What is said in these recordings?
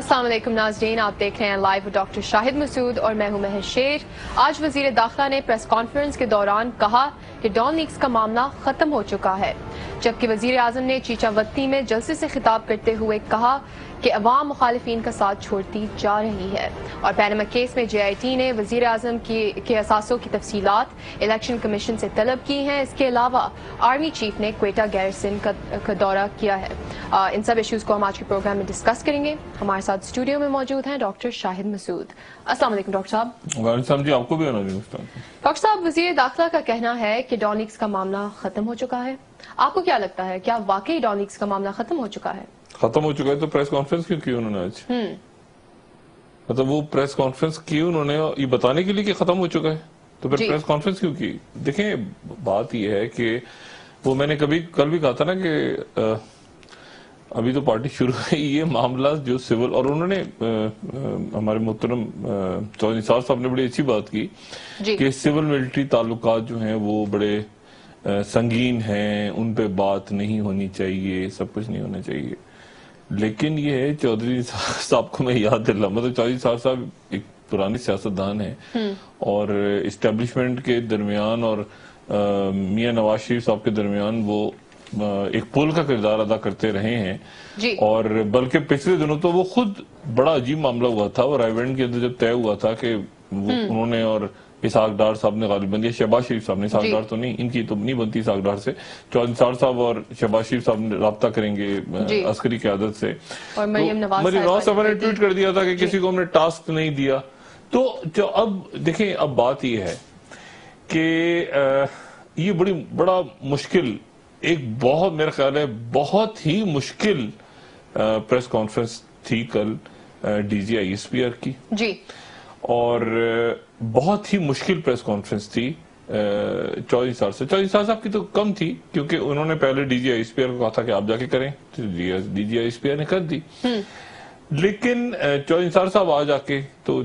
السلام علیکم ناظرین، آپ دیکھ رہے ہیں لائیو ڈاکٹر شاہد مسعود اور میں ہوں مہر شیر۔ آج وزیر داخلہ نے پریس کانفرنس کے دوران کہا کہ ڈان لیکس کا معاملہ ختم ہو چکا ہے، جبکہ وزیر اعظم نے چیچاوتی میں جلسے سے خطاب کرتے ہوئے کہا کہ عوام مخالفین کا ساتھ چھوڑتی جا رہی ہے، اور پیناما کیس میں JIT نے وزیر اعظم کے اثاثوں کی تفصیلات الیکشن کمیشن سے طلب کی ہیں۔ اس کے علاوہ آرمی چیف نے کوئٹہ گیرسن کا دورہ کیا ہے۔ ان سب ایشوز کو ہم آج کے پروگرام میں ڈسکس کریں گے۔ ہمارے ساتھ اسٹوڈیو میں موجود ہیں ڈاکٹر شاہد مسعود۔ السلام علیکم ڈاکٹر صاحب۔ وعلیکم السلام جی، آپ کو بھی آنا چاہیے۔ ڈاکٹر صاحب، وزیر داخلہ کا کہنا ہے کہ ڈان لیکس کا معاملہ ختم ہو چکا ہے، آپ کو کیا لگتا ہے، کیا واقعی ڈان لیکس کا معاملہ ختم ہو چکا ہے؟ ختم ہو چکا ہے تو پریس کانفرنس کیوں کی انہوں نے آج؟ مطلب وہ پریس کانفرنس کی انہوں نے یہ بتانے کے لیے کہ ختم ہو چکا ہے، تو پھر پریس کانفرنس کیوں کی؟ دیکھیں، بات یہ ہے کہ وہ میں نے کل بھی کہا تھا نا کہ ابھی تو پارٹی شروع ہے، یہ معاملہ جو سول، اور انہوں نے ہمارے محترم چودھری نثار صاحب نے بڑی اچھی بات کی کہ سول ملٹری تعلقات جو ہیں وہ بڑے سنگین ہیں، ان پہ بات نہیں ہونی چاہیے، سب کچھ نہیں ہونا چاہیے۔ لیکن یہ ہے چودھری صاحب کو میں یاد دلا، مطلب چودھری صاحب ایک پرانے سیاستدان ہیں اور اسٹیبلشمنٹ کے درمیان اور میاں نواز شریف صاحب کے درمیان وہ ایک پول کا کردار ادا کرتے رہے ہیں، اور بلکہ پچھلے دنوں تو وہ خود بڑا عجیب معاملہ ہوا تھا، اور ایونٹ کے اندر جب طے ہوا تھا کہ انہوں نے اور اسحاق ڈار صاحب نے غالباً، یہ شہباز شریف صاحب نے، اسحاق ڈار تو نہیں، ان کی تو نہیں بنتی اسحاق ڈار سے، چودھری نثار صاحب اور شہباز شریف صاحب نے رابطہ کریں گے عسکری قیادت سے، اور مریم نواز صاحب نے ٹویٹ کر دیا تھا کہ کسی کو ہم نے ٹاسک نہیں دیا۔ تو جو اب دیکھیں، اب بات یہ ہے کہ یہ بڑا مشکل، ایک بہت میرا خیال ہے بہت ہی مشکل پریس کانفرنس تھی کل DGI-SPR کی، اور بہت ہی مشکل پریس کانفرنس تھی چودھری صاحب کی تو کم تھی، کیونکہ انہوں نے پہلے DGI-SPR کو کہا تھا کہ آپ جا کے کریں، DGI-SPR نے کر دی، لیکن چودھری صاحب آ جا کے تو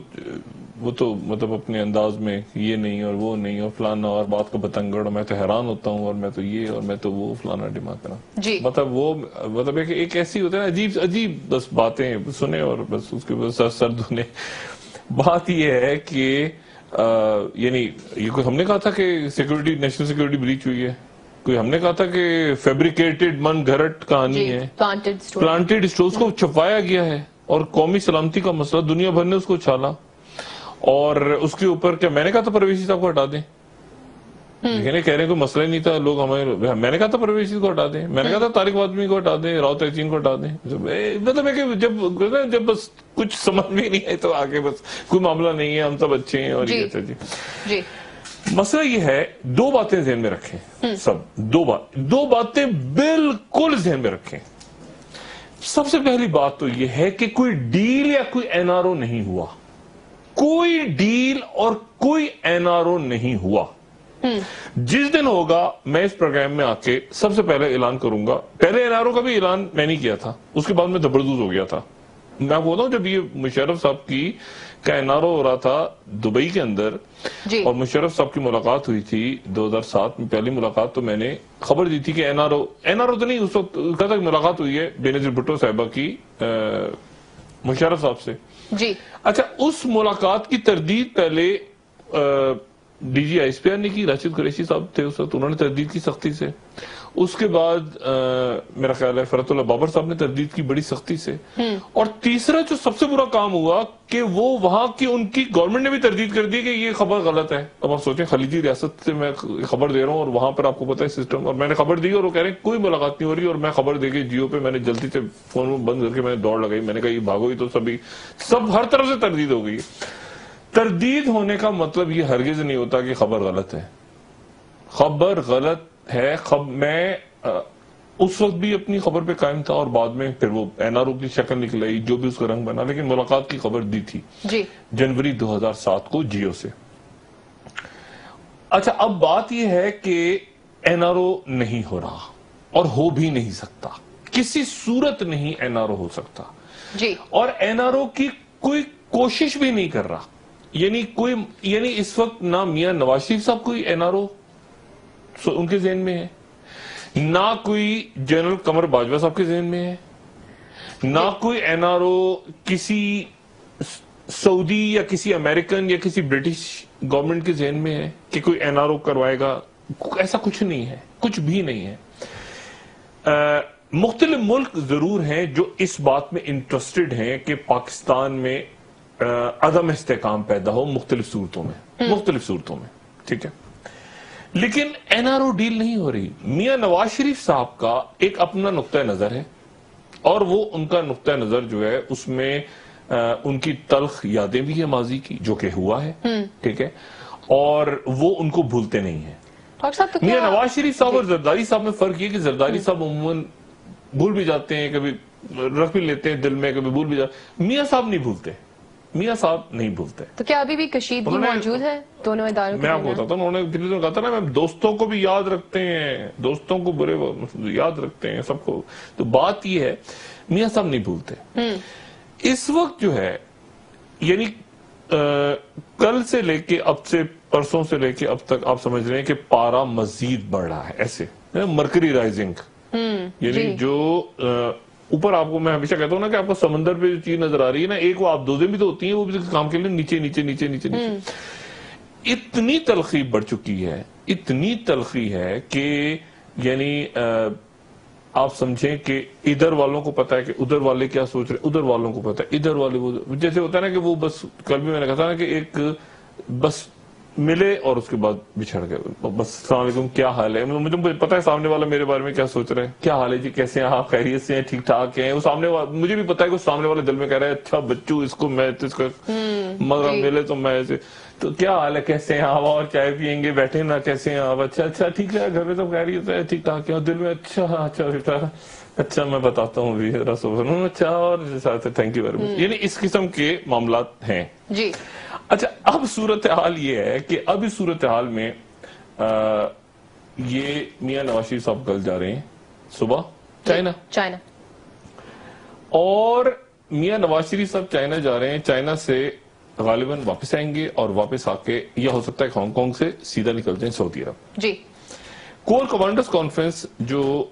وہ تو مطلب اپنے انداز میں یہ نہیں اور وہ نہیں اور فلانا اور بات کا بتنگڑ، اور میں تو حیران ہوتا ہوں، اور میں تو یہ اور میں تو وہ فلانا ڈماکنا، مطلب ایک ایسی ہوتا ہے نا عجیب بس باتیں سنے اور بس اس کے بعد سر دھونے۔ بات یہ ہے کہ یعنی یہ کوئی ہم نے کہا تھا کہ نیشنل سیکورٹی بریچ ہوئی ہے، کوئی ہم نے کہا تھا کہ فیبریکیٹڈ من گھرٹ کہانی ہے، پلانٹڈ اسٹور، اس کو چھپایا گیا ہے، اور قومی سلامتی کا مسئلہ دنیا بھر نے اس کو چھالا، اور اس کے اوپر کیا میں نے کہا تھا پرویز صاحب کو ہٹا دیں، لیکن کہہ رہے ہیں کوئی مسئلہ ہی نہیں تھا لوگ ہمیں، میں نے کہا تھا پرویز کو ہٹا دیں، میں نے کہا تھا طارق وادمی کو ہٹا دیں، راؤ تحسین کو ہٹا دیں، مطلب ہے کہ جب بس کچھ سمجھ میں نہیں آئے تو آگے بس کوئی معاملہ نہیں ہے، ہم سب اچھے ہیں، اور یہ اچھا جی۔ مسئلہ یہ ہے، دو باتیں ذہن میں رکھیں، دو باتیں بالکل ذہن میں رکھیں۔ سب سے پہلی بات تو یہ ہے کہ کوئی ڈیل یا کوئی NRO نہیں ہوا، کوئی ڈیل اور کوئی NRO نہیں ہوا۔ جس دن ہوگا میں اس پروگرام میں آ کے سب سے پہلے اعلان کروں گا، پہلے NRO کا بھی اعلان میں نہیں کیا تھا، اس کے بعد میں زبردست ہو گیا تھا۔ میں آپ کو بتاؤں، جب یہ مشرف صاحب کی NRO ہو رہا تھا دبئی کے اندر، اور مشرف صاحب کی ملاقات ہوئی تھی 2007 میں، پہلی ملاقات، تو میں نے خبر دی تھی کہ NRO تو نہیں، اس وقت کہا تھا کہ ملاقات ہوئی ہے بینظیر بھٹو صاحبہ کی مشرف صاحب سے۔ اچھا، اس ملاقات کی تردید پہلے DGI-SPR نے کی، راشد قریشی صاحب تھے اس وقت، انہوں نے تردید کی سختی سے۔ اس کے بعد میرا خیال ہے فرحت اللہ بابر صاحب نے تردید کی بڑی سختی سے، اور تیسرا جو سب سے برا کام ہوا کہ وہ وہاں کی ان کی گورنمنٹ نے بھی تردید کر دی کہ یہ خبر غلط ہے۔ اب آپ سوچیں، خلیجی ریاست سے میں خبر دے رہا ہوں، اور وہاں پر آپ کو پتا ہے سسٹم، اور میں نے خبر دی اور وہ کہہ رہے ہیں کوئی ملاقات نہیں ہو رہی، اور میں خبر دے کے جیو پہ میں نے جلدی سے فون بند کر کے میں نے دوڑ لگائی، میں نے کہا یہ بھاگو، یہ تو سب ہر طرف سے تردید ہو گئی۔ تردید ہونے کا مطلب یہ ہرگز نہیں ہوتا کہ خبر غلط ہے، خبر غلط ہے۔ میں اس وقت بھی اپنی خبر پہ قائم تھا، اور بعد میں پھر وہ NRO کی شکل نکل آئی، جو بھی اس کا رنگ بنا، لیکن ملاقات کی خبر دی تھی جنوری 2007 کو جیو سے۔ اچھا، اب بات یہ ہے کہ NRO نہیں ہو رہا، اور ہو بھی نہیں سکتا، کسی صورت نہیں NRO ہو سکتا، اور NRO کی کوئی کوشش بھی نہیں کر رہا، یعنی اس وقت نہ میاں نواز شریف صاحب کوئی NRO ان کے ذہن میں ہے، نہ کوئی جنرل قمر باجوہ صاحب کے ذہن میں ہے، نہ کوئی این آر او کسی سعودی یا کسی امریکن یا کسی برٹش گورنمنٹ کے ذہن میں ہے کہ کوئی این آر او کروائے گا. ایسا کچھ نہیں ہے, کچھ بھی نہیں ہے. مختلف ملک ضرور ہیں جو اس بات میں انٹرسٹڈ ہیں کہ پاکستان میں عدم استحکام پیدا ہو مختلف صورتوں میں, ٹھیک ہے, لیکن این آر او ڈیل نہیں ہو رہی. میاں نواز شریف صاحب کا ایک اپنا نقطہ نظر ہے, اور وہ ان کا نقطہ نظر جو ہے اس میں ان کی تلخ یادیں بھی ہیں ماضی کی, جو کہ ہوا ہے, ٹھیک ہے, اور وہ ان کو بھولتے نہیں ہیں. میاں نواز شریف صاحب اور زرداری صاحب میں فرق یہ کہ زرداری صاحب عموماً بھول بھی جاتے ہیں, کبھی رکھ بھی لیتے ہیں دل میں, کبھی بھول بھی جاتے ہیں. میاں صاحب نہیں بھولتے, میاں صاحب نہیں بھولتے. تو کیا ابھی بھی کشیدگی موجود ہے دونوں اداروں میں؟ میں آپ کو بتاتا ہوں, انہوں نے کہا تھا نا, میں دوستوں کو بھی یاد رکھتے ہیں, دوستوں کو برے یاد رکھتے ہیں, سب کو. تو بات یہ ہے میاں صاحب نہیں بھولتے. اس وقت جو ہے یعنی کل سے لے کے اب سے پرسوں سے لے کے اب تک آپ سمجھ رہے ہیں کہ پارا مزید بڑھ رہا ہے, ایسے مرکری رائزنگ, یعنی جو اوپر آپ کو میں ہمیشہ کہتا ہوں نا کہ آپ کو سمندر پہ جو چیز نظر آ رہی ہے نا, ایک وہ آبدوزیں بھی تو ہوتی ہیں, وہ بھی کام کے لیے نیچے نیچے نیچے نیچے نیچے. اتنی تلخی بڑھ چکی ہے, اتنی تلخی ہے کہ یعنی آپ سمجھیں کہ ادھر والوں کو پتا ہے کہ ادھر والے کیا سوچ رہے, ادھر والوں کو پتا ہے ادھر والے وہ, جیسے ہوتا ہے نا کہ وہ بس کل بھی میں نے کہا تھا نا کہ ایک بس ملے اور اس کے بعد بچھڑ گئے, بس السلام علیکم کیا حال ہے, مجھے پتا ہے سامنے والا میرے بارے میں کیا سوچ رہے ہیں, کیا حال ہے جی, کیسے ہیں آپ, خیریت سے ہیں, ٹھیک ٹھاک ہیں. وہ سامنے والا مجھے بھی پتا ہے کہ سامنے والے دل میں کہہ رہا ہے اچھا بچو اس کو میں اس کا مگر ملے تو میں ایسے, تو کیا حال ہے, کیسے ہیں آپ, اور چائے پیئیں گے, بیٹھے نا, کیسے ہیں آپ, اچھا اچھا ٹھیک ہے, گھر میں سب خیریت ہے, ٹھیک ٹھاک ہے, اور دل میں اچھا اچھا بیٹا اچھا میں بتاتا ہوں بھی رسول, اچھا اور تھینک یو ویری مچ. یعنی اس قسم کے معاملات ہیں جی. اچھا, اب صورتحال یہ ہے کہ اب اس صورتحال میں یہ میاں نواز شریف صاحب کل جا رہے ہیں صبح چائنا, اور میاں نواز شریف صاحب چائنا جا رہے ہیں, چائنا سے غالباً واپس آئیں گے, اور واپس آ کے یا ہو سکتا ہے ہانگ کانگ سے سیدھا نکل جائیں سعودی عرب. جی. کور کمانڈرز کانفرنس جو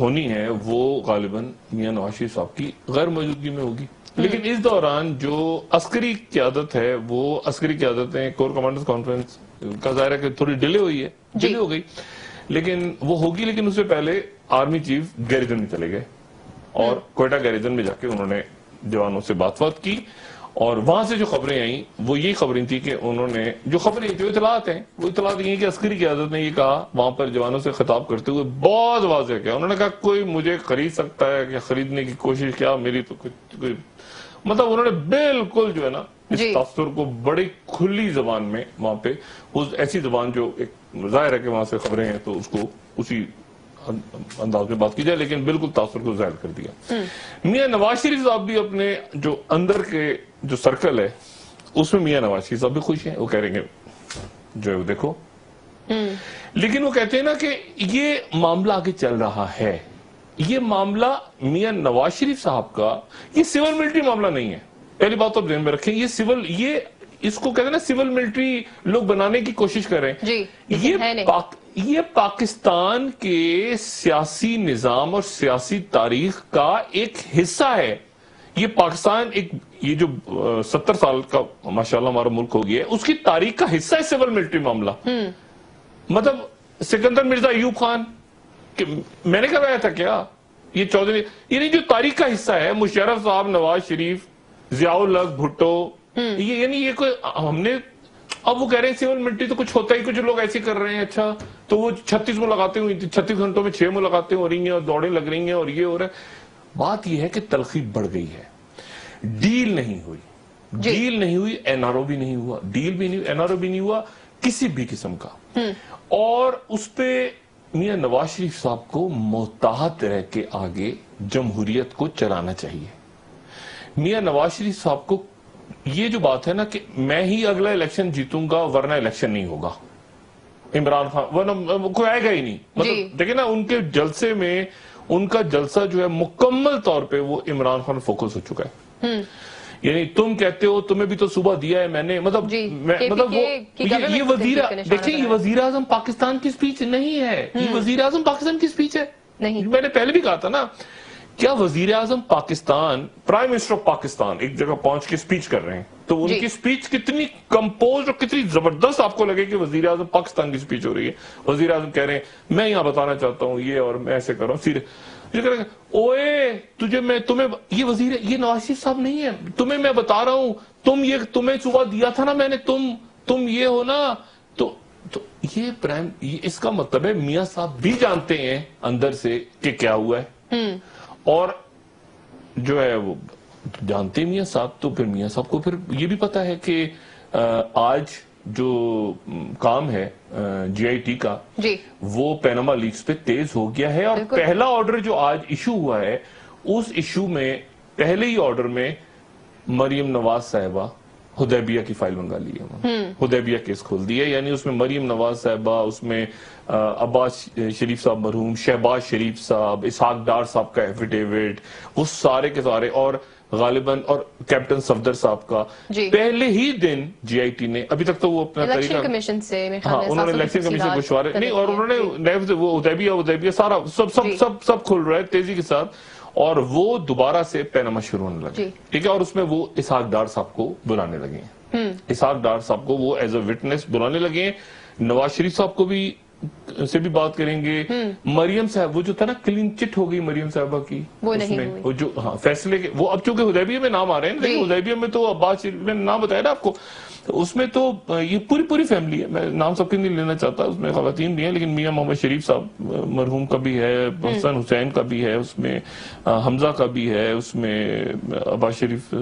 ہونی ہے وہ غالباً میاں نواز شریف صاحب کی غیر موجودگی میں ہوگی, لیکن اس دوران جو عسکری قیادت ہے, وہ عسکری قیادتیں کور کمانڈرز کانفرنس کا ظاہر ہے کہ تھوڑی ڈیلے ہوئی ہے, ڈیلے ہو گئی, لیکن وہ ہوگی. لیکن اس سے پہلے آرمی چیف گیریزن میں چلے گئے, اور کوئٹہ گیریزن میں جا کے انہوں نے جوانوں سے بات کی, اور وہاں سے جو خبریں آئیں وہ یہ خبریں تھی کہ انہوں نے جو خبریں جو اطلاعات ہیں وہ اطلاعات یہ ہیں کہ عسکری قیادت نے یہ کہا وہاں پر جوانوں سے خطاب کرتے ہوئے بہت واضح کیا, انہوں نے کہا کوئی مجھے خرید سکتا ہے کہ خریدنے کی کوشش کیا, میری تو کوئی مطلب انہوں نے بالکل جو ہے نا اس تاثر کو بڑی کھلی زبان میں وہاں پہ, ایسی زبان جو ایک ظاہر ہے کہ وہاں سے خبریں ہیں تو اس کو اسی انداز میں بات کی جائے, لیکن بالکل تاثر کو ظاہر کر دیا. میاں نواز شریف صاحب بھی اپنے جو اندر کے جو سرکل ہے اس میں میاں نواز شریف صاحب بھی خوش ہیں, وہ کہہ رہے ہیں جو ہے وہ دیکھو, لیکن وہ کہتے ہیں نا کہ یہ معاملہ آگے چل رہا ہے, یہ معاملہ میاں نواز شریف صاحب کا یہ سول ملٹری معاملہ نہیں ہے. پہلی بات تو آپ ذہن میں رکھیں, یہ اس کو کہتے ہیں نا سول ملٹری لوگ بنانے کی کوشش کر رہے ہیں. یہ پاکستان کے سیاسی نظام اور سیاسی تاریخ کا ایک حصہ ہے. یہ پاکستان یہ جو 70 سال کا ماشاءاللہ ہمارا ملک ہو گیا ہے, اس کی تاریخ کا حصہ ہے سول ملٹری معاملہ. مطلب سکندر مرزا ایوب خان میں نے کروایا تھا کیا, یہ چودھری, یعنی جو تاریخ کا حصہ ہے, مشرف صاحب, نواز شریف, ضیاء الحق بھٹو, یعنی یہ کوئی ہم نے, اب وہ کہہ رہے ہیں سول ملٹری تو کچھ ہوتا ہی, کچھ لوگ ایسے کر رہے ہیں. اچھا تو وہ 36 ملاقاتیں ہوئی تھی, 36 گھنٹوں میں 6 ملاقاتیں ہو رہی ہیں, اور دوڑیں لگ رہی ہیں, اور یہ ہو رہا ہے. بات یہ ہے کہ تلخی بڑھ گئی ہے, ڈیل نہیں ہوئی, ڈیل نہیں ہوئی, این آر او بھی نہیں ہوا, ڈیل بھی نہیں, این آر او بھی نہیں ہوا کسی بھی قسم کا. اور اس پہ میاں نواز شریف صاحب کو محتاط رہ کے آگے جمہوریت کو چلانا چاہیے. میاں نواز شریف صاحب کو یہ جو بات ہے نا کہ میں ہی اگلا الیکشن جیتوں گا ورنہ الیکشن نہیں ہوگا, عمران خان ورنہ کوئی آئے گا ہی نہیں. مطلب دیکھیں نا ان کے جلسے میں ان کا جلسہ جو ہے مکمل طور پہ وہ عمران خان فوکس ہو چکا ہے. یعنی تم کہتے ہو تمہیں بھی تو صبح دیا ہے میں نے, مطلب وہ یہ دیکھیں یہ وزیر اعظم پاکستان کی سپیچ نہیں ہے, یہ وزیر اعظم پاکستان کی سپیچ ہے. میں نے پہلے بھی کہا تھا نا کیا وزیر اعظم Pakistan, prime minister of Pakistan ایک جگہ پہنچ کے سپیچ کر رہے ہیں تو ان کی سپیچ کتنی کمپوز اور کتنی زبردست آپ کو لگے کہ وزیر اعظم پاکستان کی سپیچ ہو رہی ہے. وزیر اعظم کہہ رہے ہیں میں یہاں بتانا چاہتا ہوں یہ اور میں ایسے کر رہا ہوں سیدھے اوئے تمہیں یہ وزیر یہ نواز شریف صاحب نہیں ہے، تمہیں میں بتا رہا ہوں تمہیں صبح دیا تھا نا میں نے، تم یہ ہو نا. تو یہ اس کا مطلب ہے میاں صاحب بھی جانتے ہیں اندر سے کہ کیا ہوا ہے، اور جو ہے وہ جانتے میاں صاحب تو پھر میاں صاحب کو پھر یہ بھی پتا ہے کہ آج جو کام ہے جی آئی ٹی کا وہ پیناما لیکس پہ تیز ہو گیا ہے، اور پہلا آرڈر جو آج ایشو ہوا ہے اس ایشو میں پہلے ہی آرڈر میں مریم نواز صاحبہ حدیبیہ کی فائل منگا لی ہے، حدیبیہ کیس کھول دیا، یعنی اس میں مریم نواز صاحبہ، اس میں عباس شریف صاحب مرحوم، شہباز شریف صاحب، اسحاق ڈار صاحب کا ایفیڈیوٹ، وہ سارے کے سارے، اور غالباً اور کیپٹن صفدر صاحب کا پہلے ہی دن جی آئی ٹی نے، ابھی تک تو وہ اپنا طریقہ کمیشن سے انہوں نے الیکشن کمیشن کو گشوارے نہیں، اور انہوں نے وہ حدیبیہ سارا سب کھل رہا ہے تیزی کے ساتھ، اور وہ دوبارہ سے پیناما شروع ہونے لگے، ٹھیک ہے، اور اس میں وہ اسحاق ڈار صاحب کو بلانے لگے ہیں، اسحاق ڈار صاحب کو وہ ایز اے وٹنس بلانے لگے ہیں، نواز شریف صاحب کو بھی سے بھی بات کریں گے، مریم صاحب وہ جو تھا نا کلین چٹ ہو گئی مریم صاحبہ کی، وہ جو فیصلے کے وہ اب چونکہ حدیبیہ میں نام آ رہے ہیں، لیکن حدیبیہ میں تو عباس شریف میں نام بتایا نا آپ کو، اس میں تو یہ پوری فیملی ہے، میں نام سب کے نہیں لینا چاہتا، اس میں خواتین بھی ہیں، لیکن میاں محمد شریف صاحب مرحوم کا بھی ہے، حسن حسین کا بھی ہے، اس میں حمزہ کا بھی ہے، اس میں عباس شریف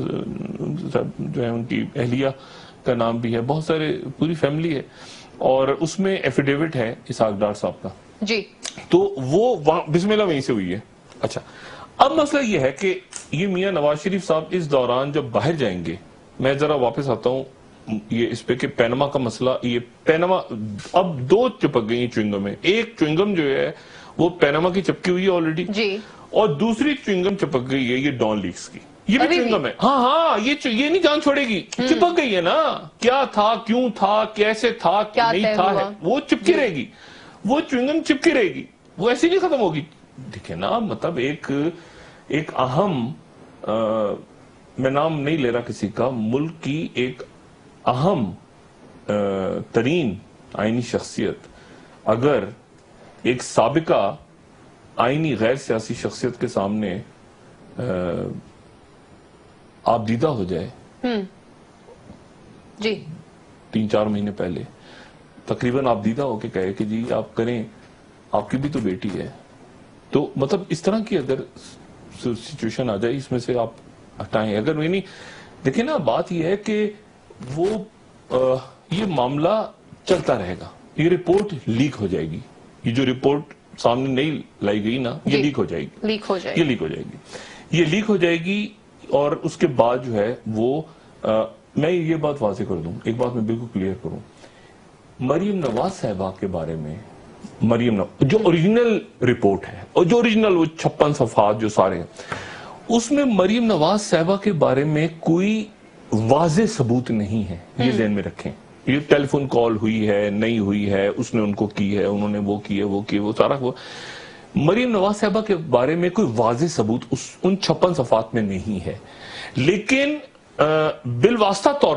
جو ہے ان کی اہلیہ کا نام بھی ہے، بہت سارے پوری فیملی ہے، اور اس میں ایفیڈیوٹ ہے اسحاق ڈار صاحب کا، تو وہ بسم اللہ وہیں سے ہوئی ہے. اچھا اب مسئلہ یہ ہے کہ یہ میاں نواز شریف صاحب اس دوران جب باہر جائیں گے، میں ذرا واپس آتا ہوں یہ اس پہ کہ پیناما کا مسئلہ، یہ پیناما اب دو چپک گئی چوئنگم میں، ایک چوئنگم جو ہے وہ پیناما کی چپکی ہوئی ہے آلریڈی، اور دوسری چوئنگم چپک گئی ہے یہ ڈان لیکس کی، یہ بھی چوئنگم ہے، ہاں یہ نہیں جان چھوڑے گی، چپک گئی ہے نا، کیا تھا، کیوں تھا، کیسے تھا، نہیں تھا، وہ چپکی رہے گی، وہ چوئنگم چپکی رہے گی، وہ ایسی نہیں ختم ہوگی. دیکھیں نا، مطلب ایک اہم، میں نام نہیں لے رہا کسی کا، ملک کی ایک اہم ترین آئینی شخصیت اگر ایک سابقہ آئینی غیر سیاسی شخصیت کے سامنے آپ دیدہ ہو جائے، 3-4 مہینے پہلے تقریباً آپ دیدہ ہو کے کہے کہ جی آپ کریں، آپ کی بھی تو بیٹی ہے، تو مطلب اس طرح کی اگر سچویشن آ جائے اس میں سے آپ ہٹائیں. اگر نہیں دیکھیں نا، بات یہ ہے کہ وہ یہ معاملہ چلتا رہے گا، یہ رپورٹ لیک ہو جائے گی، یہ جو رپورٹ سامنے نہیں لائی گئی نا یہ لیک ہو جائے گی، یہ لیک ہو جائے گی، اور اس کے بعد جو ہے وہ میں یہ بات واضح کر دوں، ایک بات میں بالکل کلیئر کروں، مریم نواز صاحبہ کے بارے میں، جو اوریجنل رپورٹ ہے اور جو اوریجنل وہ 56 صفحات جو سارے ہیں، اس میں مریم نواز صاحبہ کے بارے میں کوئی واضح ثبوت نہیں ہے، یہ ذہن میں رکھیں. یہ ٹیلی فون کال ہوئی ہے، نہیں ہوئی ہے، اس نے ان کو کی ہے، انہوں نے وہ کی ہے، وہ سارا مریم نواز صاحبہ کے بارے میں کوئی واضح ثبوت ان 56 صفحات میں نہیں ہے. لیکن بالواسطہ طور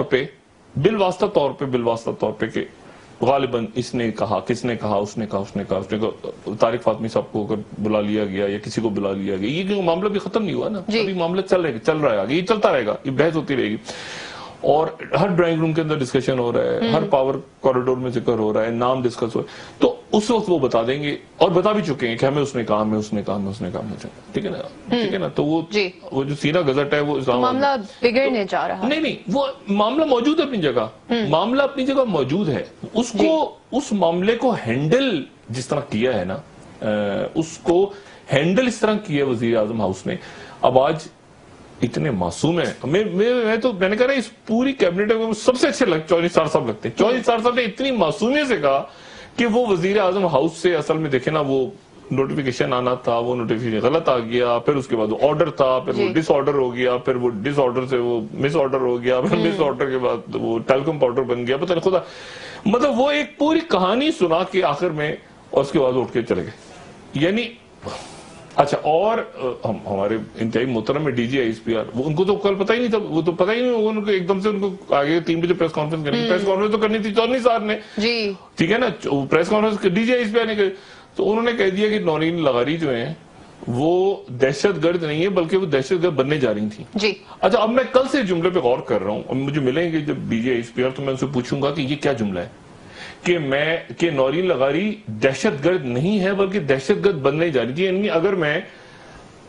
پہ کہ غالباً اس نے کہا، کس نے کہا، اس نے کہا طارق فاطمی صاحب کو اگر بلا لیا گیا یا کسی کو بلا لیا گیا، یہ معاملہ بھی ختم نہیں ہوا نا، ابھی معاملہ چل رہا ہے آگے، یہ چلتا رہے گا، یہ بحث ہوتی رہے گی، اور ہر ڈرائنگ روم کے اندر ڈسکشن ہو رہا ہے، ہر پاور کوریڈور میں ذکر ہو رہا ہے، نام ڈسکس ہو رہا ہے، تو اس وقت وہ بتا دیں گے، اور بتا بھی چکے ہیں کہ ہمیں اس نے کہا، مجھے ٹھیک ہے نا، تو وہ جو سینہ گزٹ ہے وہ معاملہ بگڑنے جا رہا ہے، نہیں وہ معاملہ موجود ہے اپنی جگہ موجود ہے، اس معاملے کو ہینڈل جس طرح کیا ہے نا، اس کو ہینڈل اس طرح کیا وزیر اعظم ہاؤس نے. اب آج اتنے معصوم ہیں، میں نے کہا اس پوری کیبنٹ میں سب سے اچھے چودھری سار صاحب لگتے ہیں. چودھری سار صاحب نے اتنی معصومیت سے کہا کہ وہ وزیر اعظم ہاؤس سے اصل میں دیکھیں نا، وہ نوٹیفیکیشن آنا تھا، وہ نوٹیفیکیشن غلط آ گیا، پھر اس کے بعد وہ آرڈر تھا، پھر وہ ڈس آرڈر ہو گیا، پھر وہ ڈس آرڈر سے وہ مس آرڈر ہو گیا، پھر مس آرڈر کے بعد وہ ٹیلیکم آرڈر بن گیا، پتہ نہیں خدا، مطلب وہ ایک پوری کہانی سنا کے آخر میں، اور اس کے بعد اٹھ کے چلے گئے. یعنی اچھا، اور ہمارے انتہائی محترم ڈی جی ISPR، ان کو تو کل پتہ ہی نہیں تھا، وہ تو پتہ ہی نہیں، ان کو ایک دم سے ان کو آگے 3 بجے پریس کانفرنس کرنی، پریس کانفرنس تو کرنی تھی چودھری صاحب نے، ٹھیک ہے نا، press conference D G ISPR نے، تو انہوں نے کہہ دیا کہ نورین لغاری جو ہیں وہ دہشت گرد نہیں ہے بلکہ وہ دہشت گرد بننے جا رہی تھیں. اچھا، اب میں کل سے جملے پہ غور کر رہا ہوں، اب مجھے ملیں گے جب ڈی جی ISPR تو میں ان سے پوچھوں گا کہ یہ کیا جملہ ہے کہ نورین لغاری دہشت گرد نہیں ہے بلکہ دہشت گرد بننے جا رہی تھی. یعنی اگر میں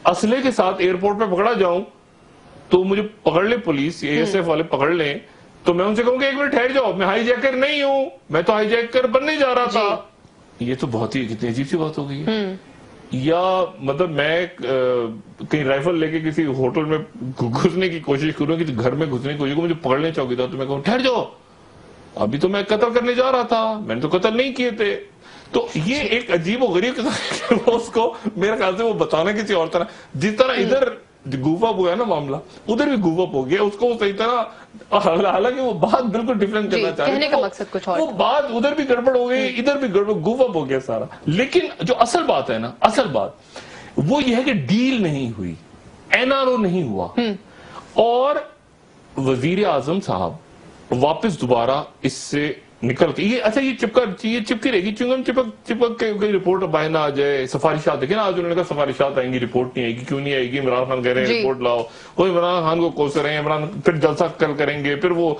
اسلحے کے ساتھ ایئرپورٹ پہ پکڑا جاؤں تو مجھے پکڑ لے پولیس یا ASF والے پکڑ لیں تو میں ان سے کہوں کہ ایک منٹ ٹھہر جاؤ، میں ہائی جیکر نہیں ہوں، میں تو ہائی جیکر بننے جا رہا تھا. یہ تو بہت ہی کتنی عجیب سی بات ہو گئی ہے. یا مطلب میں کہیں رائفل لے کے کسی ہوٹل میں گھسنے کی کوشش کروں، کسی گھر میں گھسنے کی کوشش کروں، مجھے پکڑنے چوکیدار تو میں کہوں ٹھہر جاؤ، ابھی تو میں قتل کرنے جا رہا تھا، میں نے تو قتل نہیں کیے تھے. تو یہ ایک عجیب و غریب اس کو میرے خیال سے وہ بتانا کسی اور طرح، جس طرح ادھر گوف اپ ہوا ہے نا معاملہ، ادھر بھی گوف اپ ہو گیا، اس کو صحیح طرح، حالانکہ وہ بات بالکل ڈیفرنٹ کرنا چاہ رہے ہیں، وہ بات ادھر بھی گڑبڑ ہو گئی، ادھر بھی گڑبڑ، گوف اپ ہو گیا سارا. لیکن جو اصل بات ہے نا، اصل بات وہ یہ ہے کہ ڈیل نہیں ہوئی، NRO نہیں ہوا، اور وزیر اعظم صاحب واپس دوبارہ اس سے نکل کے اچھا یہ چپکی رہے گی، چنگم چپک کے رپورٹ باہر نہ آ جائے. سفارشات دیکھیں نا، آج انہوں نے کہا سفارشات آئیں گی، رپورٹ نہیں آئے گی. کیوں نہیں آئے گی؟ عمران خان کہہ رہے ہیں رپورٹ لاؤ، وہ عمران خان کو کوس رہے ہیں، پھر جلسہ کل کریں گے، پھر وہ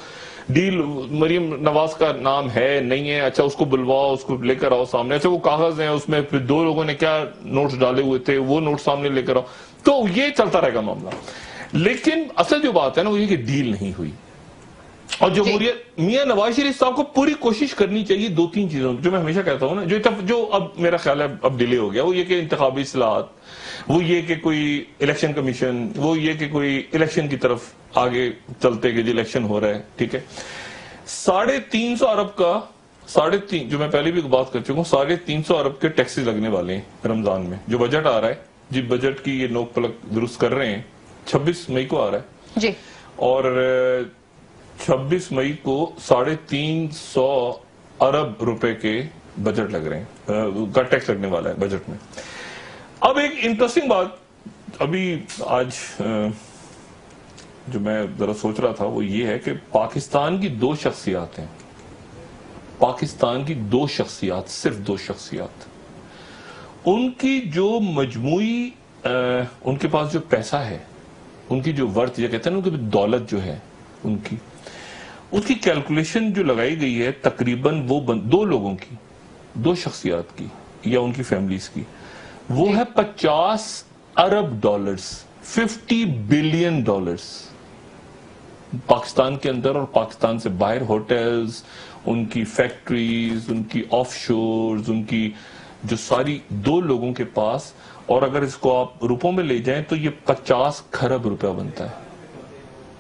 ڈیل مریم نواز کا نام ہے نہیں ہے، اچھا اس کو بلواؤ، اس کو لے کر آؤ سامنے. اچھا وہ کاغذ ہیں، اس میں پھر 2 لوگوں نے کیا نوٹس ڈالے ہوئے تھے، وہ نوٹ سامنے لے کر آؤ. تو یہ چلتا رہے گا معاملہ. لیکن اصل جو بات ہے نا وہ یہ کہ ڈیل نہیں ہوئی. اور جمہوریت میاں نواز شریف صاحب کو پوری کوشش کرنی چاہیے 2-3 چیزوں، جو میں ہمیشہ کہتا ہوں نا، جو اب میرا خیال ہے اب ڈیلے ہو گیا، وہ یہ کہ انتخابی اصلاحات، وہ یہ کہ کوئی الیکشن کمیشن، وہ یہ کہ کوئی الیکشن کی طرف آگے چلتے کہ جو الیکشن ہو رہا ہے، ٹھیک ہے. 350 ارب کا جو میں پہلے بھی بات کر چکا ہوں، 350 ارب کے ٹیکسز لگنے والے ہیں رمضان میں. جو بجٹ آ رہا ہے جی، بجٹ کی یہ نوک پلک درست کر رہے ہیں، 26 مئی کو آ رہا ہے جی، اور 26 مئی کو 350 ارب روپے کے بجٹ لگ رہے ہیں، کا ٹیکس لگنے والا ہے بجٹ میں. اب ایک انٹرسٹنگ بات ابھی آج جو میں ذرا سوچ رہا تھا وہ یہ ہے کہ پاکستان کی 2 شخصیات ہیں، پاکستان کی 2 شخصیات، صرف 2 شخصیات، ان کی جو مجموعی ان کے پاس جو پیسہ ہے، ان کی جو ورتھ، یہ کہتے ہیں نا، ان کی دولت جو ہے، ان کی کیلکولیشن جو لگائی گئی ہے تقریباً وہ 2 لوگوں کی، 2 شخصیات کی یا ان کی فیملیز کی، وہ ہے 50 ارب ڈالرز، 50 بلین ڈالرز. پاکستان کے اندر اور پاکستان سے باہر ہوٹلز، ان کی فیکٹریز، ان کی آف شورز، ان کی جو ساری 2 لوگوں کے پاس، اور اگر اس کو آپ روپوں میں لے جائیں تو یہ 50 کھرب روپیہ بنتا ہے.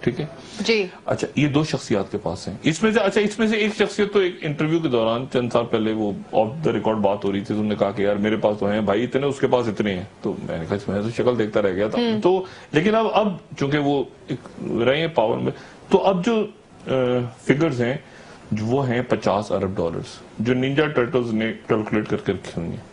ٹھیک ہے جی. اچھا یہ 2 شخصیات کے پاس ہیں. اس میں سے ایک شخصیت تو ایک انٹرویو کے دوران چند سال پہلے وہ آف دا ریکارڈ بات ہو رہی تھی، انہوں نے کہا کہ یار میرے پاس تو ہیں بھائی اتنے، اس کے پاس اتنے ہیں. تو میں نے کہا میں تو شکل دیکھتا رہ گیا تھا. تو لیکن اب چونکہ وہ رہے ہیں پاور میں، تو اب جو فگرز ہیں وہ ہیں 50 ارب ڈالرز، جو نینجا ٹرٹلز نے کیلکولیٹ کر کے رکھی ہوئی ہیں.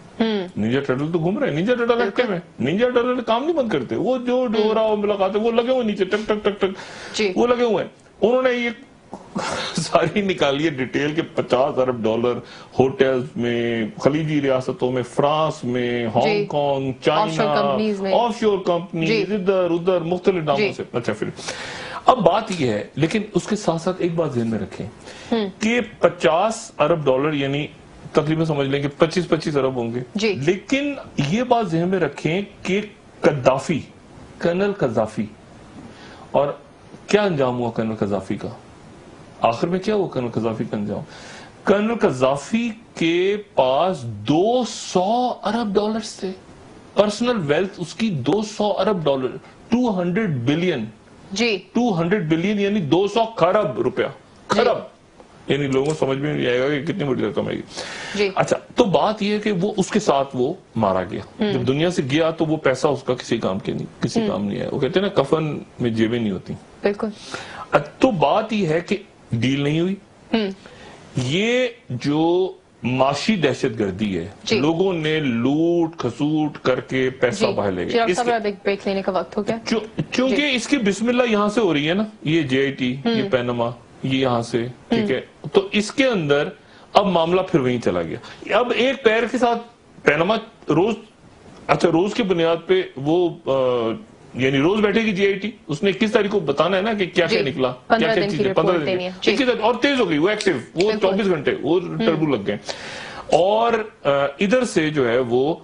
نینجا ٹرٹل تو گھوم رہے ہیں، نینجا ٹرٹل ایکٹیو ہے، نینجا ٹرٹل کام نہیں بند کرتے، وہ جو ہو رہا ہو ملاقات ہے وہ لگے ہوئے نیچے ٹک ٹک ٹک ٹک وہ لگے ہوئے ہیں. انہوں نے یہ ساری نکالی ہے ڈیٹیل کہ 50 ارب ڈالر ہوٹلز میں، خلیجی ریاستوں میں، فرانس میں، ہانگ کانگ، چائنا، آف شور کمپنیز، ادھر ادھر مختلف ناموں سے. اچھا پھر اب بات یہ ہے، لیکن اس کے ساتھ ساتھ ایک بات ذہن میں رکھیں کہ 50 ارب ڈالر یعنی تقریباً سمجھ لیں کہ 25 ارب ہوں گے. لیکن یہ بات ذہن میں رکھیں کہ قذافی، کرنل قذافی، اور کیا انجام ہوا کرنل قذافی کا؟ آخر میں کیا ہوا کرنل قذافی کا انجام؟ کرنل قذافی کے پاس 200 ارب ڈالرز تھے، پرسنل ویلتھ اس کی 200 ارب ڈالر، 200 بلین جی، 200 بلین یعنی 200 کھرب روپیہ، کھرب یعنی لوگوں سمجھ میں نہیں آئے گا کہ کتنی بڑی رقم ہے گی. اچھا تو بات یہ ہے کہ وہ اس کے ساتھ وہ مارا گیا، جب دنیا سے گیا تو وہ پیسہ اس کا کسی کام نہیں آیا. وہ کہتے ہیں نا کفن میں جیبیں نہیں ہوتی. بالکل. تو بات یہ ہے کہ ڈیل نہیں ہوئی. یہ جو معاشی دہشت گردی ہے. لوگوں نے لوٹ کھسوٹ کر کے پیسہ باہر لے گئے. بریک لینے کا وقت ہو گیا چونکہ اس کی بسم اللہ یہاں سے ہو رہی ہے نا, یہ JIT, یہ پینما, یہ یہاں سے, ٹھیک ہے, تو اس کے اندر اب معاملہ پھر وہیں چلا گیا. اب ایک پیر کے ساتھ پینما روز, اچھا روز کی بنیاد پہ وہ یعنی روز بیٹھے گی JIT, اس نے 21 تاریخ کو بتانا ہے نا کہ کیا کیا نکلا, کیا کیا چیزیں, 15 دن, اور تیز ہو گئی وہ ایکٹیو, وہ 24 گھنٹے وہ ٹربو لگ گئے. اور ادھر سے جو ہے وہ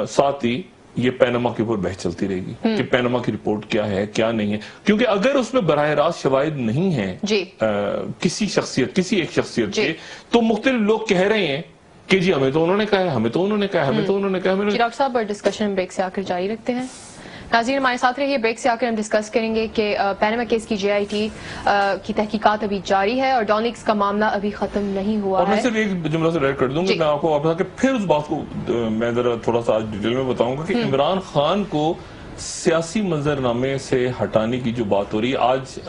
ساتھ ہی یہ پینما کے اوپر بحث چلتی رہے گی کہ پینما کی رپورٹ کیا ہے کیا نہیں ہے, کیونکہ اگر اس میں براہ راست شواہد نہیں ہیں کسی شخصیت, کسی ایک شخصیت کے, تو مختلف لوگ کہہ رہے ہیں کہ جی ہمیں تو انہوں نے کہا ہے, ہمیں تو انہوں نے کہا ہے, ہمیں تو انہوں نے کہا ہے. ڈاکٹر صاحب ڈسکشن بریک سے آ کر جاری رکھتے ہیں. ناظرین ہمارے ساتھ رہیے, بریک سے آ کر ہم ڈسکس کریں گے کہ پینما کیس کی JIT کی تحقیقات ابھی جاری ہے اور ڈان لیکس کا معاملہ ابھی ختم نہیں ہوا ہے. اور میں صرف ایک جملہ سے ریڈ کر دوں گا, میں آپ کو واپس آ کے پھر اس بات کو میں ذرا تھوڑا سا آج ڈیٹیل میں بتاؤں گا کہ عمران خان کو سیاسی منظرنامے سے ہٹانے کی جو بات ہو رہی ہے. آج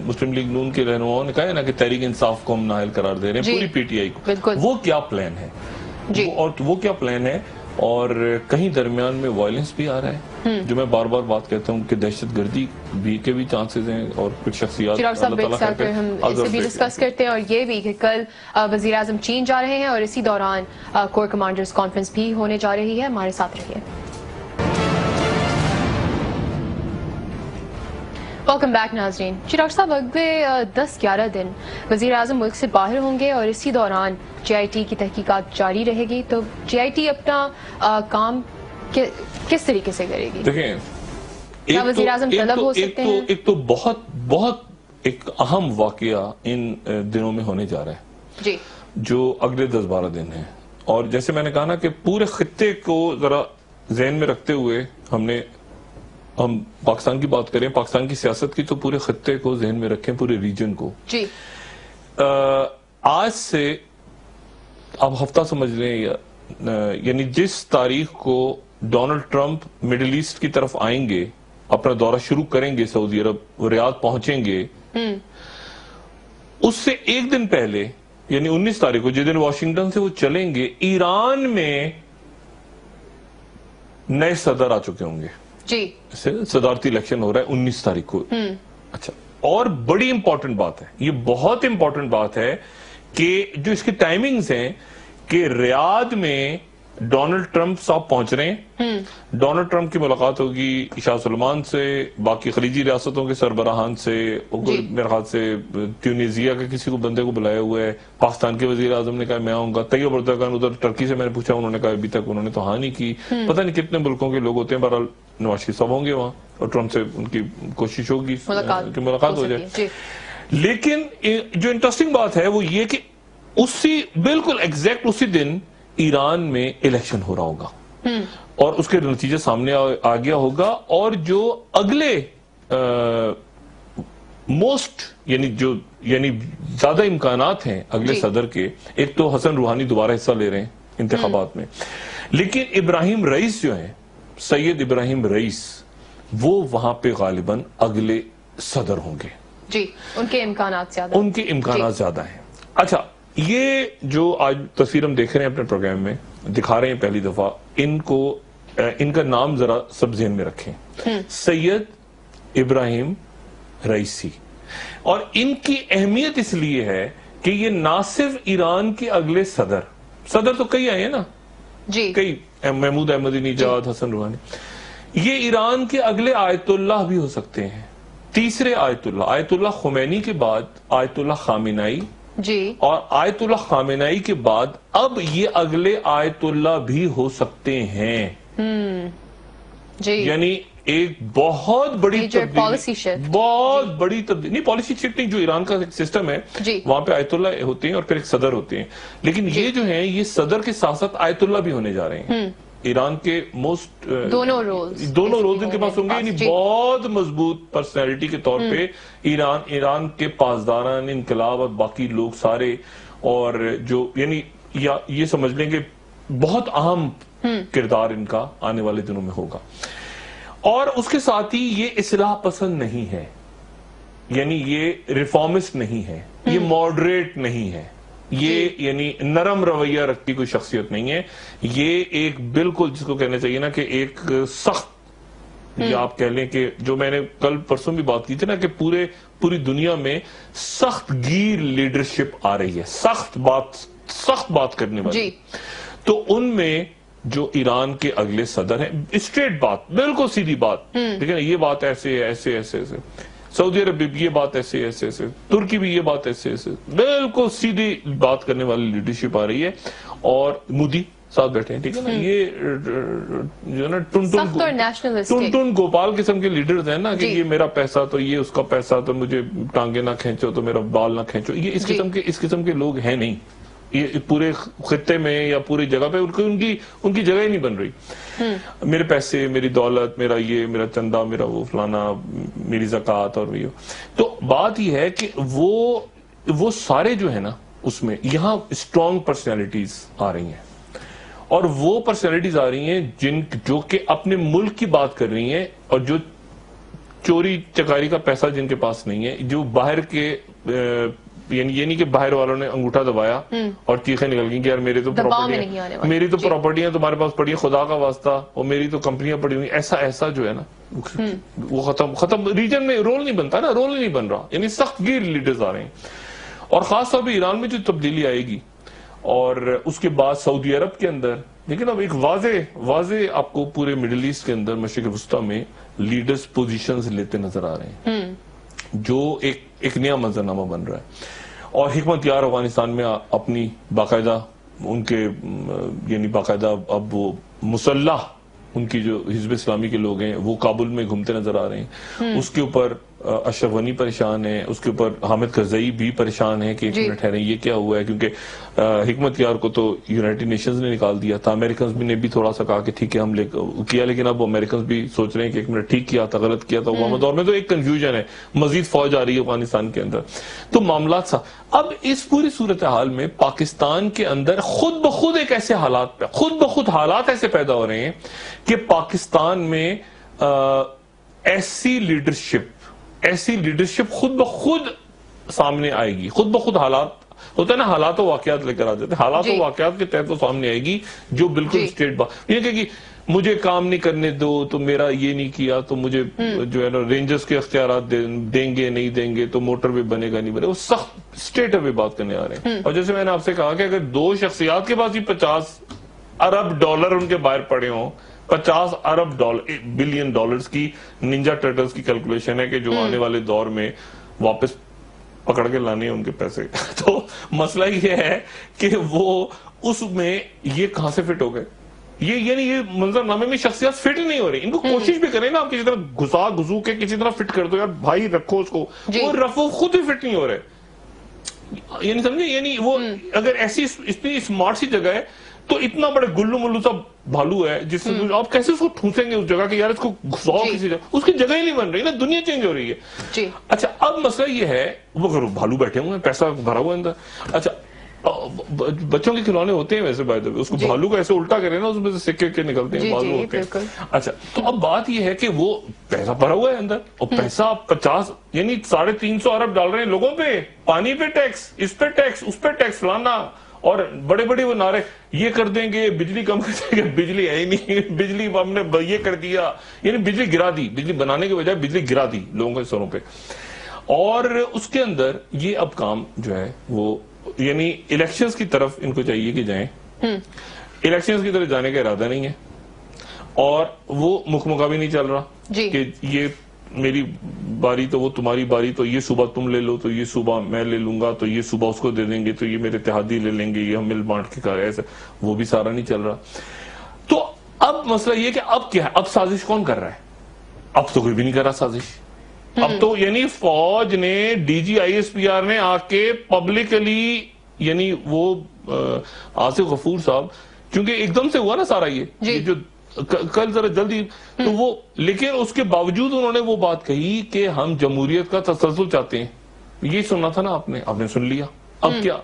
مسلم لیگ نون کے رہنماؤں نے کہا ہے نا کہ تحریک انصاف کو ہم نااہل قرار دے رہے ہیں پوری PTI کو. وہ کیا پلان ہے, اور وہ کیا پلان ہے, اور کہیں درمیان میں وائلنس بھی آ رہا ہے, جو میں بار بار بات کہتا ہوں کہ دہشت گردی بھی کے بھی چانسز ہیں, اور کچھ شخصیات اللہ تعالیٰ ہم اسے بھی ڈسکس کرتے ہیں, اور یہ بھی کہ کل وزیر اعظم چین جا رہے ہیں اور اسی دوران کور کمانڈرز کانفرنس بھی ہونے جا رہی ہے. ہمارے ساتھ رہیے. ویلکم بیک ناظرین. ڈاکٹر صاحب اگلے 10-11 دن وزیر اعظم ملک سے باہر ہوں گے اور اسی دوران JIT کی تحقیقات جاری رہے گی, تو JIT اپنا کام کس طریقے سے کرے گی؟ دیکھیں, وزیر اعظم طلب ہو سکتے ہیں. ایک تو بہت ایک اہم واقعہ ان دنوں میں ہونے جا رہا ہے جی, جو اگلے 10-12 دن ہیں, اور جیسے میں نے کہا نا کہ پورے خطے کو ذرا ذہن میں رکھتے ہوئے ہم پاکستان کی بات کریں, پاکستان کی سیاست کی, تو پورے خطے کو ذہن میں رکھیں, پورے ریجن کو. جی, آج سے آپ ہفتہ سمجھ لیں, یعنی جس تاریخ کو ڈونلڈ ٹرمپ مڈل ایسٹ کی طرف آئیں گے, اپنا دورہ شروع کریں گے, سعودی عرب ریاض پہنچیں گے, اس سے ایک دن پہلے یعنی 19 تاریخ کو جس دن واشنگٹن سے وہ چلیں گے, ایران میں نئے صدر آ چکے ہوں گے. جی, صدارتی الیکشن ہو رہا ہے 19 تاریخ کو. اچھا, اور بڑی امپورٹنٹ بات ہے, یہ بہت امپورٹنٹ بات ہے کہ جو اس کی ٹائمنگز ہیں کہ ریاض میں ڈونلڈ ٹرمپ صاحب پہنچ رہے ہیں, ڈونلڈ ٹرمپ کی ملاقات ہوگی شاہ سلمان سے, باقی خلیجی ریاستوں کے سربراہان سے, میرے خیال سے ٹیونیزیا کے کسی کو بندے کو بلایا ہوا ہے, پاکستان کے وزیر اعظم نے کہا میں آؤں گا, طیب اردگان ادھر ٹرکی سے میں نے پوچھا, انہوں نے کہا ابھی تک انہوں نے تو ہاں نہیں کی. پتہ نہیں کتنے ملکوں کے لوگ ہوتے ہیں, بہرحال نواز شریف صاحب ہوں گے وہاں, اور ٹرمپ سے ان کی کوشش ہوگی کہ ملاقات ہو جائے. لیکن جو انٹرسٹنگ بات ہے وہ یہ کہ اسی بالکل ایگزیکٹ اسی دن ایران میں الیکشن ہو رہا ہوگا, اور اس کے نتیجے سامنے آ گیا ہوگا, اور جو اگلے یعنی زیادہ امکانات ہیں اگلے صدر کے, ایک تو حسن روحانی دوبارہ حصہ لے رہے ہیں انتخابات میں, لیکن ابراہیم رئیس جو ہیں, سید ابراہیم رئیس, وہ وہاں پہ غالباً اگلے صدر ہوں گے. جی, ان کے امکانات زیادہ ہیں. اچھا, یہ جو آج تصویر ہم دیکھ رہے ہیں اپنے پروگرام میں دکھا رہے ہیں پہلی دفعہ, ان کا نام ذرا سب ذہن میں رکھیں, سید ابراہیم رئیسی. اور ان کی اہمیت اس لیے ہے کہ یہ نہ صرف ایران کے اگلے صدر تو کئی آئے ہیں نا, کئی, محمود احمدی نژاد, حسن روحانی, یہ ایران کے اگلے آیت اللہ بھی ہو سکتے ہیں, تیسرے آیت اللہ خمینی کے بعد آیت اللہ خامنائی, اور آیت اللہ خامنائی کے بعد اب یہ اگلے آیت اللہ بھی ہو سکتے ہیں. یعنی ایک بہت بڑی تبدیلی, بہت بڑی تبدیلی نہیں, پالیسی شفٹنگ جو ایران کا سسٹم ہے وہاں پہ آیت اللہ ہوتے ہیں اور پھر ایک صدر ہوتے ہیں, لیکن یہ جو ہیں یہ صدر کے ساتھ ساتھ آیت اللہ بھی ہونے جا رہے ہیں. ایران کے دونوں رولز ان کے پاس ہوں گے, یعنی بہت مضبوط پرسنالٹی کے طور پہ ایران کے پاسداران انقلاب اور باقی لوگ سارے, اور جو یعنی یہ سمجھ لیں کہ بہت اہم کردار ان کا آنے والے دنوں میں ہوگا. اور اس کے ساتھ ہی یہ اصلاح پسند نہیں ہے, یعنی یہ ریفارمسٹ نہیں ہے, یہ ماڈریٹ نہیں ہے, یہ یعنی نرم رویہ رکھتی کوئی شخصیت نہیں ہے. یہ ایک بالکل جس کو کہنا چاہیے نا کہ ایک سخت، یا آپ کہہ لیں کہ جو میں نے کل پرسوں بھی بات کی تھی نا کہ پوری دنیا میں سخت گیر لیڈرشپ آ رہی ہے، سخت بات کرنے والی. تو ان میں جو ایران کے اگلے صدر ہیں، اسٹریٹ بات، بالکل سیدھی بات، ٹھیک ہے نا، یہ بات ایسے ایسے ایسے ایسے، سعودی عرب بھی یہ بات ایسے ایسے ایسے، ترکی بھی یہ بات ایسے ایسے، بالکل سیدھی بات کرنے والی لیڈرشپ آ رہی ہے. اور مودی ساتھ بیٹھے ہیں، ٹھیک ہے نا، یہ جو ہے نا ٹن گوپال قسم کے لیڈرز ہیں نا کہ یہ میرا پیسہ تو یہ اس کا پیسہ تو مجھے ٹانگیں نہ کھینچو تو میرا بال نہ کھینچو. یہ اس قسم کے لوگ ہیں نہیں یہ پورے خطے میں یا پوری جگہ پہ. ان کی جگہ ہی نہیں بن رہی. میرے پیسے، میری دولت، میرا یہ، میرا چندہ، میرا وہ فلانا، میری زکوٰۃ اور یہ. تو بات یہ ہے کہ وہ سارے جو ہے نا اس میں یہاں اسٹرانگ پرسنالٹیز آ رہی ہیں، اور وہ پرسنالٹیز آ رہی ہیں جو کہ اپنے ملک کی بات کر رہی ہیں، اور جو چوری چکاری کا پیسہ جن کے پاس نہیں ہے، جو باہر کے یعنی یہ نہیں کہ باہر والوں نے انگوٹھا دبایا اور چیخیں نکل گئی کہ یار میری تو پراپرٹیاں تمہارے پاس پڑی ہیں، خدا کا واسطہ، اور میری تو کمپنیاں پڑی ہوئی. ایسا جو ہے نا وہ ختم ریجن میں رول نہیں بنتا نا، رول نہیں بن رہا. یعنی سخت گیر لیڈرز آ رہے ہیں. اور خاص طور پہ ایران میں جو تبدیلی آئے گی، اور اس کے بعد سعودی عرب کے اندر، لیکن اب ایک واضح آپ کو پورے مڈل ایسٹ کے اندر، مشرق وسطیٰ میں لیڈرز پوزیشنز لیتے نظر آ رہے ہیں، جو ایک نیا منظرنامہ بن رہا ہے. اور حکمت یار افغانستان میں اپنی باقاعدہ ان کے یعنی باقاعدہ اب وہ مسلح ان کی جو حزب اسلامی کے لوگ ہیں وہ کابل میں گھومتے نظر آ رہے ہیں. اس کے اوپر اشرف غنی پریشان ہے، اس کے اوپر حامد کرزئی بھی پریشان ہے کہ ایک منٹ ٹھہریں یہ کیا ہوا ہے، کیونکہ حکمت یار کو تو یونائٹڈ نیشنز نے نکال دیا تھا. امریکنز نے بھی تھوڑا سا کہا کہ ٹھیک ہے ہم کیا، لیکن اب امریکنز بھی سوچ رہے ہیں کہ ایک منٹ ٹھیک کیا تھا، غلط کیا تھا. اوباما دور میں تو ایک کنفیوژن ہے، مزید فوج آ رہی ہے افغانستان کے اندر. تو معاملات سا اب اس پوری صورتحال میں پاکستان کے اندر خود بخود ایک ایسے حالات ایسے پیدا ہو رہے ہیں کہ پاکستان میں ایسی لیڈرشپ خود بخود سامنے آئے گی. خود بخود حالات ہوتا ہے نا، حالات و واقعات لے کر آ جاتے ہیں، حالات و واقعات کے تحت وہ سامنے آئے گی جو بالکل اسٹیٹ بات یہ کہ مجھے کام نہیں کرنے دو تو میرا یہ نہیں کیا تو مجھے جو ہے نا رینجرز کے اختیارات دیں گے نہیں دیں گے تو موٹر وے بنے گا نہیں بنے. وہ سخت اسٹیٹ وے بات کرنے آ رہے ہیں. اور جیسے میں نے آپ سے کہا کہ اگر دو شخصیات کے پاس ہی $50 ارب ان کے باہر پڑے ہوں، $50 ارب بلین ڈالرز کی نینجا ٹرٹلز کی کیلکولیشن ہے کہ جو آنے والے دور میں واپس پکڑ کے لانے ہیں ان کے پیسے. تو مسئلہ یہ ہے کہ وہ اس میں یہ کہاں سے فٹ ہو گئے. یعنی یہ منظرنامے میں شخصیات فٹ نہیں ہو رہی. ان کو کوشش بھی کریں نا آپ کسی طرح گھسو کے کسی طرح فٹ کر دو، یار بھائی رکھو اس کو، وہ رفو خود ہی فٹ نہیں ہو رہے. یعنی سمجھے، یعنی وہ اگر ایسی اتنی اسمارٹ سی جگہ ہے تو اتنا بڑے گلو ملو سا بھالو ہے جس سے آپ کیسے اس کو ٹھونسیں گے اس جگہ کہ یار اس کو گھساؤ کسی جگہ. اس کی جگہ ہی نہیں بن رہی نا، دنیا چینج ہو رہی ہے. اچھا اب مسئلہ یہ ہے وہ اگر بھالو بیٹھے ہوئے ہیں، پیسہ بھرا ہوا ہے اندر. اچھا بچوں کے کھلونے ہوتے ہیں ویسے بائی دا وے، اس کو بھالو کو ایسے الٹا کریں نا اس میں سے سکے کے نکلتے ہیں، بازو ہوتے ہیں. اچھا تو اب بات یہ ہے کہ وہ پیسہ بھرا ہوا ہے اندر، اور پیسہ 50 یعنی 350 ارب ڈال رہے ہیں لوگوں پہ. پانی پہ ٹیکس، اس پہ ٹیکس، اس پہ ٹیکس لانا، اور بڑے وہ نعرے یہ کر دیں گے، بجلی کم کر دیں گے. بجلی ہے ہی نہیں، بجلی ہم نے یہ کر دیا، یعنی بجلی گرا دی، بجلی بنانے کے بجائے بجلی گرا دی لوگوں کے سروں پہ. اور اس کے اندر یہ اب کام جو ہے وہ یعنی الیکشنز کی طرف ان کو چاہیے کہ جائیں. الیکشنز کی طرف جانے کا ارادہ نہیں ہے، اور وہ مکمکہ بھی نہیں چل رہا کہ یہ میری باری تو وہ تمہاری باری، تو یہ صوبہ تم لے لو تو یہ صوبہ میں لے لوں گا، تو یہ صوبہ اس کو دے دیں گے، تو یہ میرے اتحادی لے لیں گے، یہ ہم مل بانٹ کے کہا ایسا، وہ بھی سارا نہیں چل رہا. تو اب مسئلہ یہ کہ اب کیا ہے، اب سازش کون کر رہا ہے؟ اب تو کوئی بھی نہیں کر رہا سازش. اب تو یعنی فوج نے، D G I S P R نے آ کے پبلکلی، یعنی وہ آصف غفور صاحب کیونکہ ایک دم سے ہوا نا سارا یہ جو کل ذرا جلدی، تو وہ لیکن اس کے باوجود انہوں نے وہ بات کہی کہ ہم جمہوریت کا تسلسل چاہتے ہیں. یہ سننا تھا نا آپ نے سن لیا. اب کیا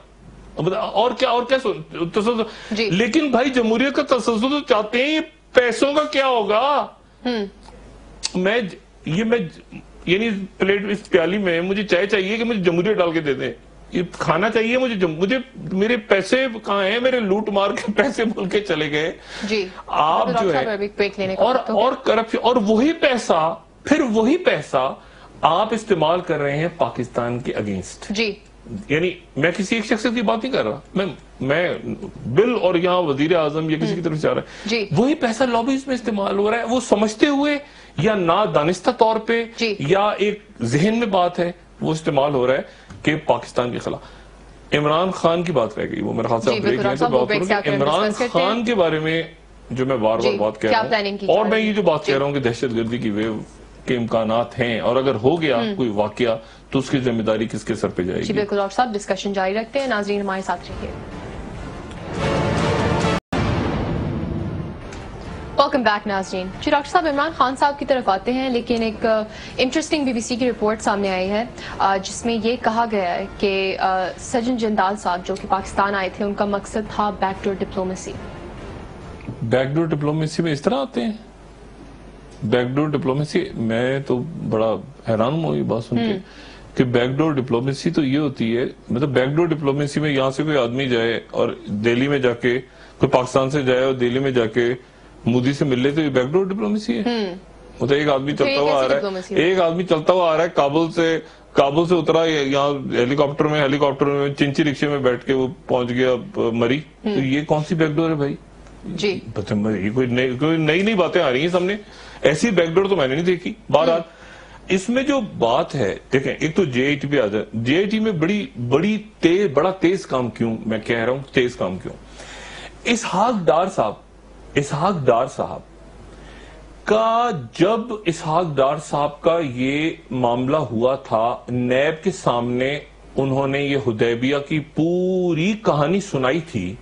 اور کیا تسلسل، لیکن بھائی جمہوریت کا تسلسل تو چاہتے ہیں، پیسوں کا کیا ہوگا؟ میں یعنی پلیٹ اس پیالی میں مجھے چائے چاہیے کہ مجھے جمہوریت ڈال کے دے دیں. یہ کھانا چاہیے مجھے میرے پیسے کہاں ہیں, میرے لوٹ مار کے پیسے مل کے چلے گئے جی. آپ جو ہے اور کرپشن, اور وہی پیسہ آپ استعمال کر رہے ہیں پاکستان کے اگینسٹ. جی یعنی میں کسی ایک شخص کی بات نہیں کر رہا, میں بل اور یہاں وزیر اعظم یا کسی کی طرف جا رہا ہے, جی. وہی پیسہ لابیز میں استعمال ہو رہا ہے, وہ سمجھتے ہوئے یا نادانستہ طور پہ یا ایک ذہن میں بات ہے, وہ استعمال ہو رہا ہے کہ پاکستان کے خلاف. عمران خان کی بات رہ گئی, وہ میرے خیال سے بریک لیں تو بات کروں کہ عمران خان کے بارے میں جو میں بار بار بات کہہ رہا ہوں, اور میں یہ جو بات کہہ رہا ہوں کہ دہشت گردی کی ویو کے امکانات ہیں, اور اگر ہو گیا کوئی واقعہ تو اس کی ذمہ داری کس کے سر پہ جائے گی. جی بالکل ڈاکٹر صاحب, ڈسکشن جاری رکھتے ہیں, ناظرین ہمارے ساتھ رہیے. ویلکم بیک ناظرین. جی ڈاکٹر صاحب, عمران خان صاحب کی طرف آتے ہیں, لیکن ایک انٹرسٹنگ بی بی سی کی رپورٹ سامنے آئی ہے جس میں یہ کہا گیا ہے کہ سجن جندال صاحب جو کہ پاکستان آئے تھے, ان کا مقصد تھا back door diplomacy. Back door diplomacy میں اس طرح آتے ہیں؟ بیک ڈور ڈپلومیسی, میں تو بڑا حیران ہوں یہ بات سن کے کہ بیک ڈور ڈپلومیسی تو یہ ہوتی ہے, مطلب بیک ڈور ڈپلومیسی میں یہاں سے کوئی آدمی جائے اور دہلی میں جا کے, کوئی پاکستان سے جائے اور دہلی میں جا کے مودی سے مل لے, تو یہ بیک ڈور ڈپلومیسی ہے. مطلب ایک آدمی چلتا ہوا آ رہا ہے کابل سے اترا یہاں ہیلی کاپٹر میں چنچی رکشے میں بیٹھ کے وہ پہنچ گیا مری, تو یہ کون سی بیک ڈور ہے بھائی؟ جی کوئی نئی باتیں آ رہی ہیں سامنے, ایسی بیک ڈور تو میں نے نہیں دیکھی. بہرحال اس میں جو بات ہے, دیکھیں ایک تو جے آئی ٹی پہ آ جائے, جے آئی ٹی میں بڑا تیز کام کیوں, میں کہہ رہا ہوں تیز کام کیوں. اسحاق ڈار صاحب کا, جب اسحاق ڈار صاحب کا یہ معاملہ ہوا تھا, نیب کے سامنے انہوں نے یہ حدیبیہ کی پوری کہانی سنائی تھی,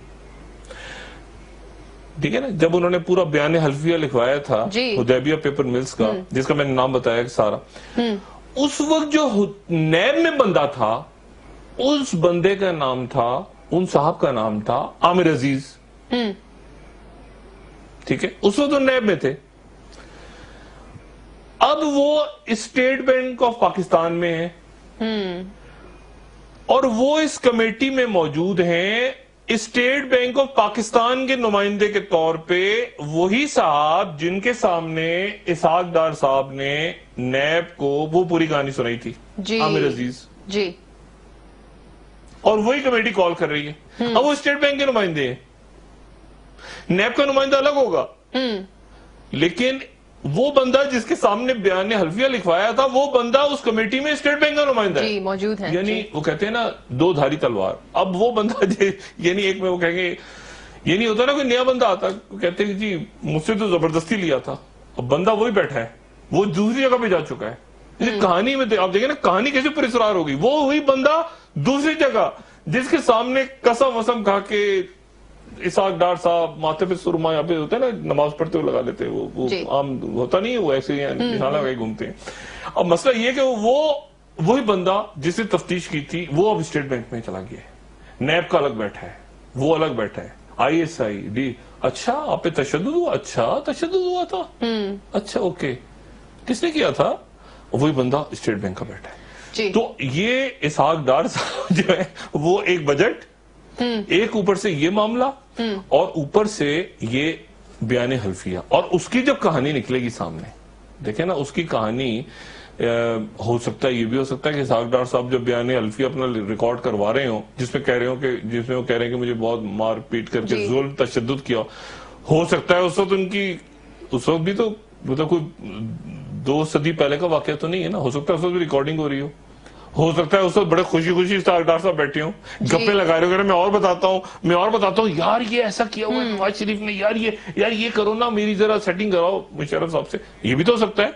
ٹھیک ہے نا, جب انہوں نے پورا بیان حلفیہ لکھوایا تھا حدیبیہ پیپر ملز کا, جس کا میں نے نام بتایا سارا, اس وقت جو نیب میں بندہ تھا, اس بندے کا نام تھا, ان صاحب کا نام تھا عامر عزیز. ٹھیک ہے, اس وقت وہ نیب میں تھے. اب وہ اسٹیٹ بینک آف پاکستان میں ہیں اور وہ اس کمیٹی میں موجود ہیں. اسٹیٹ بینک آف پاکستان کے نمائندے کے طور پہ وہی صاحب جن کے سامنے اسحاق ڈار صاحب نے نیب کو وہ پوری کہانی سنائی تھی, عامر عزیز. جی, اور وہی کمیٹی کال کر رہی ہے. اب وہ اسٹیٹ بینک کے نمائندے ہیں, نیب کا نمائندہ الگ ہوگا, لیکن وہ بندہ جس کے سامنے بیان حلفیہ لکھوایا تھا, وہ بندہ اس کمیٹی میں اسٹیٹ بینک کا نمائندہ ہے, موجود ہے. یعنی وہ کہتے ہیں نا دو دھاری تلوار. اب وہ بندہ یعنی ایک میں وہ کہیں گے, یہ نہیں ہوتا نا کوئی نیا بندہ آتا کہتے ہیں جی مجھ سے تو زبردستی لیا تھا, اب بندہ وہی بیٹھا ہے, وہ دوسری جگہ پہ جا چکا ہے. کہانی میں آپ دیکھیں نا کہانی کیسے پر اسرار ہوگی, وہ وہی بندہ دوسری جگہ جس کے سامنے قسم وسم کھا کے اسحاق ڈار صاحب ماتھے پہ سرما یہاں پہ ہوتا ہے نا, نماز پڑھتے ہوئے لگا لیتے, وہ عام ہوتا نہیں, وہ ایسے نشانہ لگائی گھومتے ہیں. اب مسئلہ یہ کہ وہی بندہ جس نے تفتیش کی تھی وہ اب اسٹیٹ بینک میں چلا گیا ہے, نیب کا الگ بیٹھا ہے, وہ الگ بیٹھا ہے, آئی ایس آئی ڈی. اچھا آپ پہ تشدد ہوا, اچھا تشدد ہوا تھا, اچھا اوکے, کس نے کیا تھا؟ وہی بندہ اسٹیٹ بینک کا بیٹھا ہے. تو یہ اسحاق ڈار صاحب جو ہے وہ ایک بجٹ, ایک اوپر سے یہ معاملہ, اور اوپر سے یہ بیان حلفیہ, اور اس کی جب کہانی نکلے گی سامنے, دیکھیں نا اس کی کہانی, ہو سکتا ہے یہ بھی ہو سکتا ہے کہ اسحاق ڈار صاحب جب بیان حلفیہ اپنا ریکارڈ کروا رہے ہوں جس میں وہ کہہ رہے ہیں کہ مجھے بہت مار پیٹ کر کے ظلم تشدد کیا, ہو سکتا ہے اس وقت بھی تو مطلب کوئی 2 صدی پہلے کا واقعہ تو نہیں ہے نا, ہو سکتا ہے اس وقت بھی ریکارڈنگ ہو رہی ہو سکتا ہے اس وقت بڑے خوشی اسحاق ڈار صاحب بیٹھے ہوں, گپے لگا رہے ہو, میں اور بتاتا ہوں یار یہ ایسا کیا ہوا ہے نواز شریف نے, یار یہ کرو نا, میری ذرا سیٹنگ کراؤ مشرف صاحب سے, یہ بھی تو ہو سکتا ہے.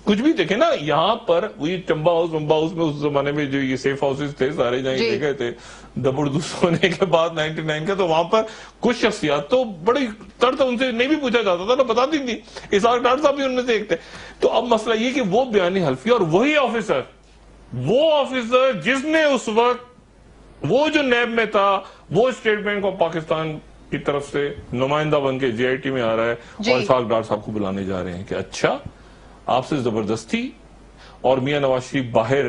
کچھ بھی دیکھیں نا, یہاں پر وہی چمبا ہاؤس میں اس زمانے میں جو یہ سیف ہاؤسز تھے سارے جہاں لے گئے تھے دبڑدوس ہونے کے بعد 99 کا, تو وہاں پر کچھ شخصیات تو بڑی تڑ ان سے نہیں بھی پوچھا جاتا تھا نا, بتاتی تھی. اسحاق ڈار صاحب بھی ان میں سے ایک تھے. تو اب مسئلہ یہ کہ وہ بیان حلفیہ اور وہی آفیسر جس نے اس وقت وہ جو نیب میں تھا وہ اسٹیٹ بینک آف پاکستان کی طرف سے نمائندہ بن کے جے آئی ٹی میں آ رہا ہے, اور اسحاق ڈار صاحب کو بلانے جا رہے ہیں کہ اچھا آپ سے زبردستی, اور میاں نواز شریف باہر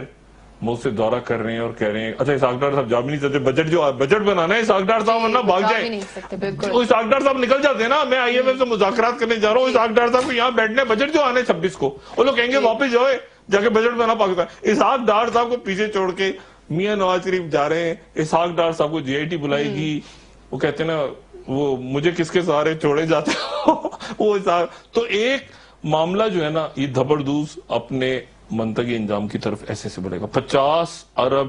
مجھ سے دورہ کر رہے ہیں اور کہہ رہے ہیں اچھا اسحاق ڈار صاحب جا بھی نہیں سکتے، بجٹ بنانا ہے اسحاق ڈار صاحب ورنہ بھاگ جائیں، اسحاق ڈار صاحب نکل جاتے ہیں نا، میں آئی ایم ایف سے مذاکرات کرنے جا رہا ہوں، اسحاق ڈار صاحب کو یہاں بیٹھنے بجٹ جو آنے 26 کو، وہ لوگ کہیں گے واپس جاؤ جا کے بجٹ بنا پاکستان، اسحاق ڈار صاحب کو پیچھے چھوڑ کے میاں نواز شریف جا رہے ہیں، اسحاق ڈار صاحب کو GIT بلائے گی، وہ کہتے ہیں نا وہ مجھے کس کے سہارے چھوڑے جاتے وہ تو ایک معاملہ جو ہے نا یہ دھبردوز اپنے منطقی انجام کی طرف ایسے سے بڑھے گا، $50 ارب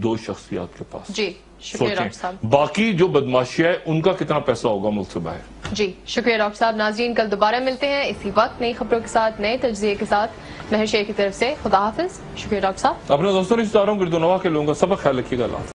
2 شخصیات کے پاس، جی شکریہ ڈاکٹر صاحب، باقی جو بدماشی ہے ان کا کتنا پیسہ ہوگا ملک سے باہر۔ جی شکریہ ڈاکٹر صاحب۔ ناظرین کل دوبارہ ملتے ہیں اسی وقت نئی خبروں کے ساتھ، نئے تجزیے کے ساتھ۔ مہر شیر کی طرف سے خدا حافظ، شکریہ ڈاکٹر صاحب۔ اپنے دوستوں رشتہ داروں گرد و نواح کے لوگوں کا سبق خیال رکھیے گا۔ اللہ حافظ۔